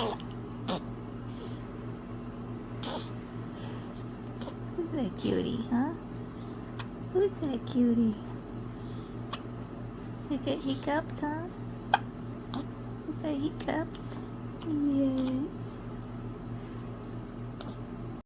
Who's that cutie, huh? Who's that cutie? You got hiccups, huh? You got hiccups? Yes.